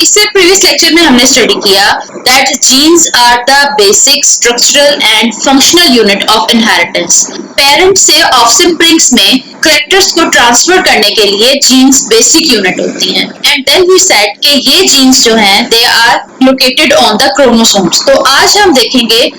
इससे previous lecture में हमने स्टडी किया that genes are the basic structural and functional unit of inheritance. Parents से ऑफस्प्रिंग्स में कैरेक्टर्स को ट्रांसफर करने के लिए जीन्स बेसिक यूनिट होती हैं। एंड देन वी सेड कि ये जीन्स जो हैं they are located on the chromosomes. तो आज हम देखेंगे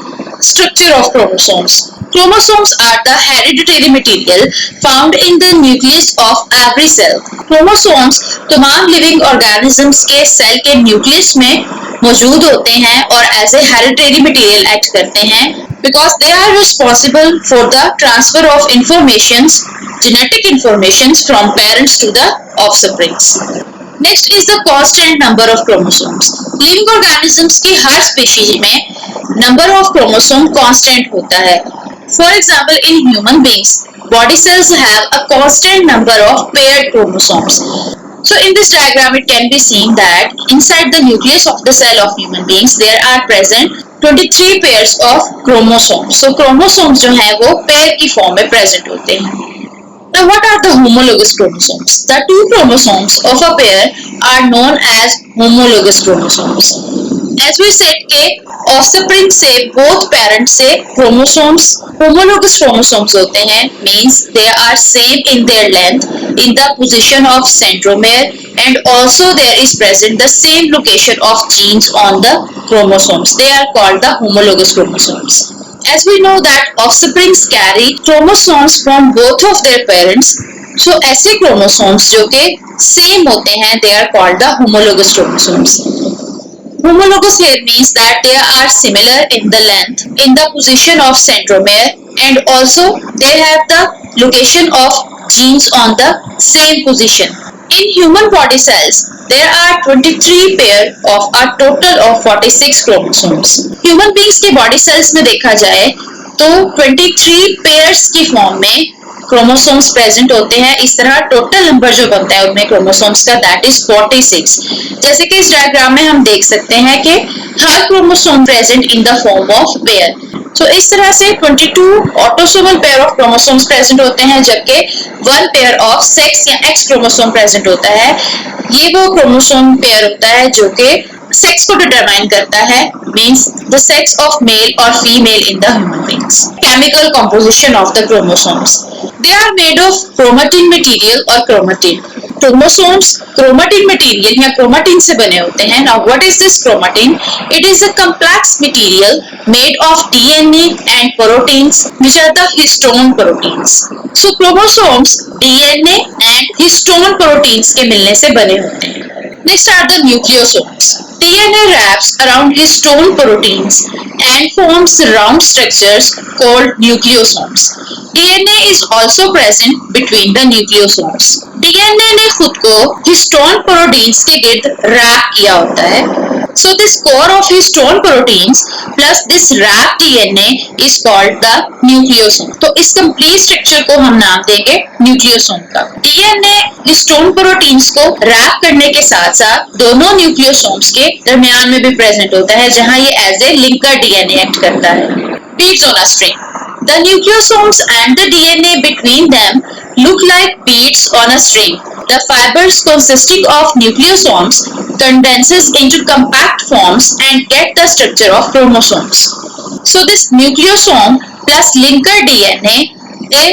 structure of chromosomes. Chromosomes are the hereditary material found in the nucleus of every cell. Chromosomes तमाम living organisms के सेल के न्यूक्लियस में मौजूद होते हैं और as a hereditary material act करते हैं because they are responsible for the transfer of informations, genetic informations from parents to the offsprings. Next is the constant number of chromosomes. Living organisms की हर species में number of chromosome constant होता है। For example in human beings body cells have a constant number of paired chromosomes. So in this diagram it can be seen that inside the nucleus of the cell of human beings there are present 23 pairs of chromosomes. So chromosomes जो है वो pair की form में present होते हैं। Now what are the homologous chromosomes? The two chromosomes of a pair are known as homologous chromosomes. As we said के offspring से both parents से chromosomes homologous chromosomes होते हैं means they are same in their length, in the position of centromere and also there is present the same location of genes on the chromosomes. They are called the homologous chromosomes. As we know that offsprings carry chromosomes from both of their parents, so ऐसे chromosomes जो के same होते हैं they are called the homologous chromosomes. Homologous here means that they are similar in the length, in the position of centromere and also they have the location of genes on the same position. In human body cells, there are 23 pair of a total of 46 chromosomes. Human beings के body cells में देखा जाए तो 23 pairs की form में chromosomes present होते हैं। इस तरह टोटल नंबर जो बनता है उनमें chromosomes का that is 46। जैसे कि इस डायग्राम में हम देख सकते हैं कि हर chromosome present in the form of pair। तो इस तरह से 22 autosomal pair of chromosomes present होते हैं जबकि 1 पेयर ऑफ सेक्स या एक्स क्रोमोसोम प्रेजेंट होता है। ये वो क्रोमोसोम पेयर होता है जो कि सेक्स को डिटरमाइन करता है means the sex of male और female in the human beings. Chemical composition of the chromosomes they are made of chromatin material और क्रोमेटिन। क्रोमोसोम्स क्रोमेटिन मटेरियल या क्रोमेटिन से बने होते हैं। Now what is this chromatin? It is a complex material made of DNA and proteins which are the histone proteins. So chromosomes DNA and histone proteins के मिलने से बने होते हैं। Next are the nucleosomes. DNA wraps around histone proteins and forms round structures called nucleosomes. DNA is also present between the nucleosomes. DNA ने खुद को histone proteins के गिर्द wrap किया होता है. So this core of histone proteins plus this wrapped DNA is called the nucleosome. तो इस complete structure को हम नाम देंगे nucleosome का. DNA histone proteins को wrap करने के साथ साथ दोनों न्यूक्लियोसोम्स के दरमियान में भी प्रेजेंट होता है जहां ये as a linker DNA act करता है। Beads on a string the nucleosomes and the DNA between them look like beads on a string. The fibers consisting of nucleosomes condenses into compact forms and get the structure of chromosomes. So this nucleosome plus linker DNA they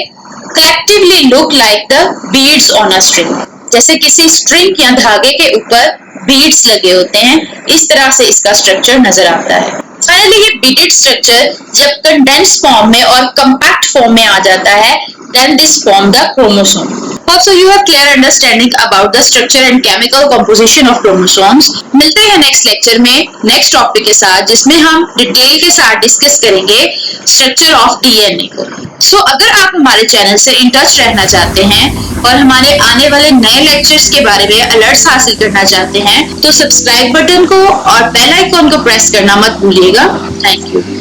collectively look like the beads on a string. जैसे किसी string या धागे के ऊपर beads लगे होते हैं इस तरह से इसका स्ट्रक्चर नजर आता है। फाइनली ये बीडेड स्ट्रक्चर जब कंडेंस फॉर्म में और कंपैक्ट फॉर्म में आ जाता है then this form the chromosome. Also you have clear understanding about the structure and chemical composition of chromosomes. मिलते हैं नेक्स्ट लेक्चर में नेक्स्ट टॉपिक के साथ जिसमें हम डिटेल के साथ डिस्कस करेंगे स्ट्रक्चर ऑफ डीएनए को। सो अगर आप हमारे चैनल से इन टच रहना चाहते हैं और हमारे आने वाले नए लेक्चर्स के बारे में अलर्ट्स हासिल करना चाहते हैं तो सब्सक्राइब बटन को और बेल आइकॉन को प्रेस करना मत भूलिएगा। Thank you.